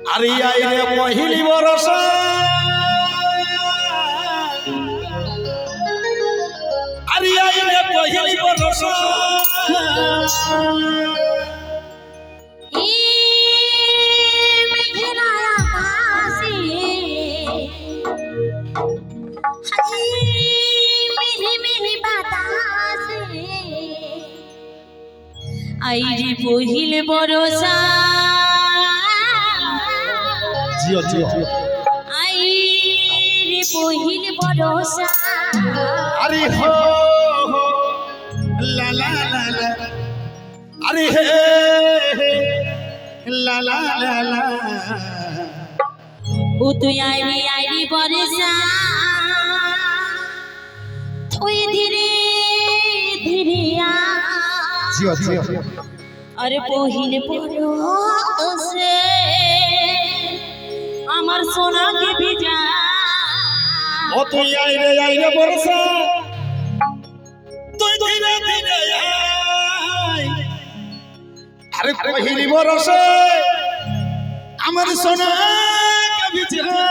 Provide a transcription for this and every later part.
আরে আইরে পহিলি বরষা আরে আইরে পহিলি বরষা আইরে পহিল বরষা জিও জিও আইরে পহিল বরষা আরে হো লা লা লা লা আরে হে লা লা লা লা ও তুই আইরি বরষা তুই ধীরে ধীরে জিও জিও আরে পহিল বরষে আমার সোনাকে ভিজা ও তুই আইরে বরষা তুই ধীরে ধীরে আয় আরে পহিলি বরষে আমার সোনা কবিতা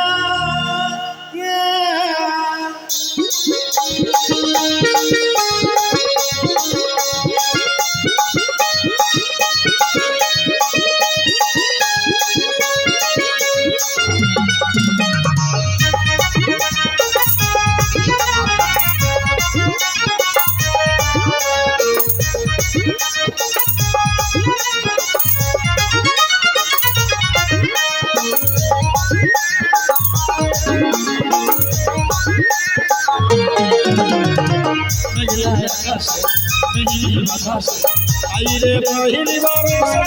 আইরে পহিলি বরষা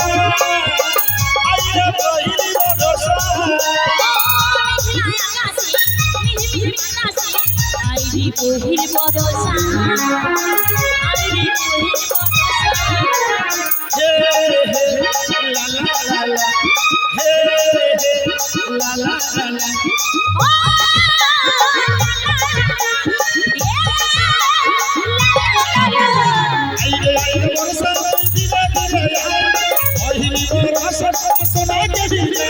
আইরে পহিলি বরষা আইরি পহিল বরষা আইরি পহিল হে লা লা লা লা হে লা লা লা লা আইরে আইরে বরষা ধীরে ধীরে আয় পহিলি বরষা সোনা কবিতা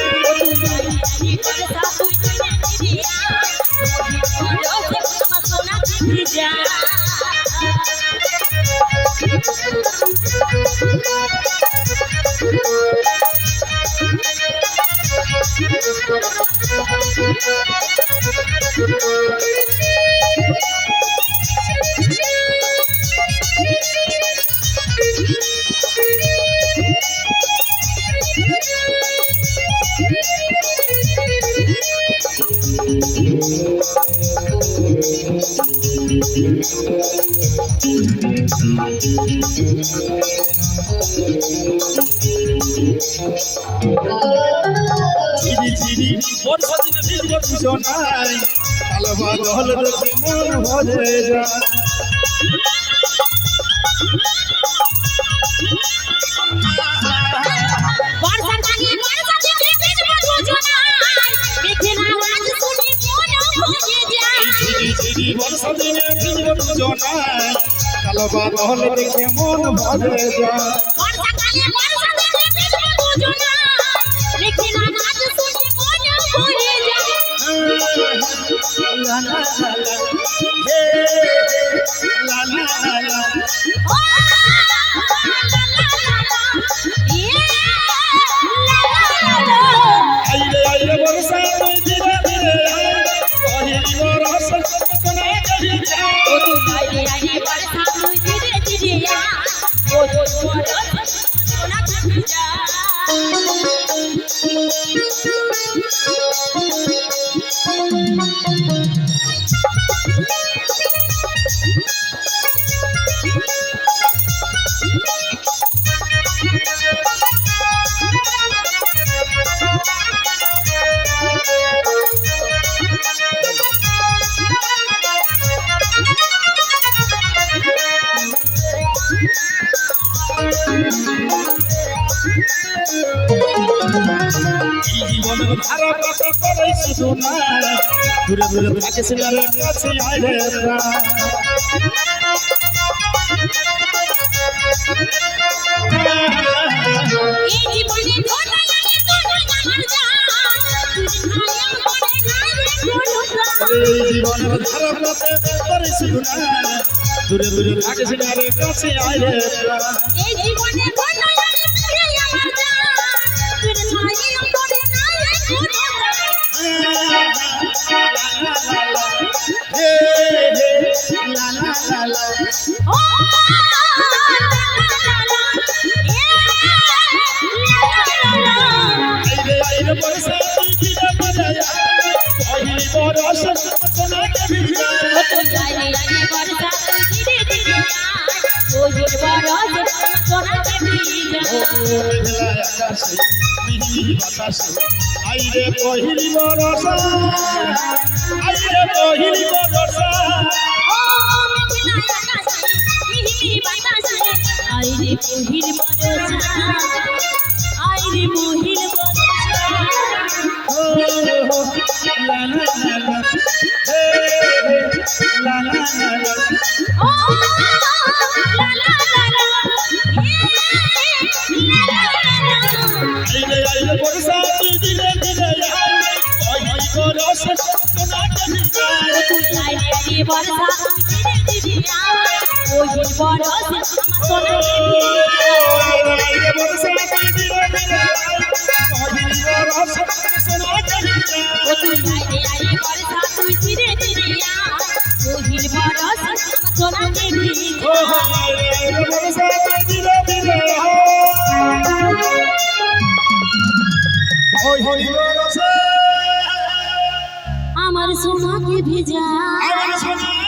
ঝিরি ঝিরি বর্ষা দিনে ভিজব বিছানায় কালো বাদল দেখে মন ভরে যায় ঝিরি ঝিরি বর্ষা দিনে ভিজব বিছানায় কালো বাদল দেখে মন ভরে যায় লা লা লা লা হে লা লা লা লা আইরে আইরে বরষা ধীরে ধীরে আয় পহিলি বরষা সোনা কবিতা জীবনের ধারা কত করে শুধু না দূরে দূরে থাকিস না রে কাছে আয় রে এই জীবনে এই জীবনের ধারা পথে তোর শুধু না দূরে দূরে থাকিস না রে কাছে আয় রে এই জীবনে কোনো আমি ফিরে আমার জান তুই ছাই করে নাই কোনো হে হে লা লা লা লা ও আইরে বর্ষা দিলে বিদায় পহিলি বরস সোনাকে ভিজা মেঘলা আকাশে মিহি বাতাসে আইরে পহিলি বরসা আইরে পহিলি বরসা আইরে মহিল বরসা আইরে মহিল বরসা ও লা লা লা লা হে হে লা লা লা লা ও লা লা লা লা আইরে বর্ষা দিলে বিদায় পহিলি বরস সোনাকে ভিজা তুই আইরে বরসা ধীরে ধীরে আয় ওই বরসা সোনাকে আইরে বর্ষা দিলে বিদায় পহিলি বরস সোনাকে ভিজা তুই আইরে বরসা তুই ধীরে ধীরে আয় ওই বরসা সোনাকে ভিজা আইরে বর্ষা দিলে বিদায় পহিলি বরস আমার সোনাকে ভিজা আমার সোনা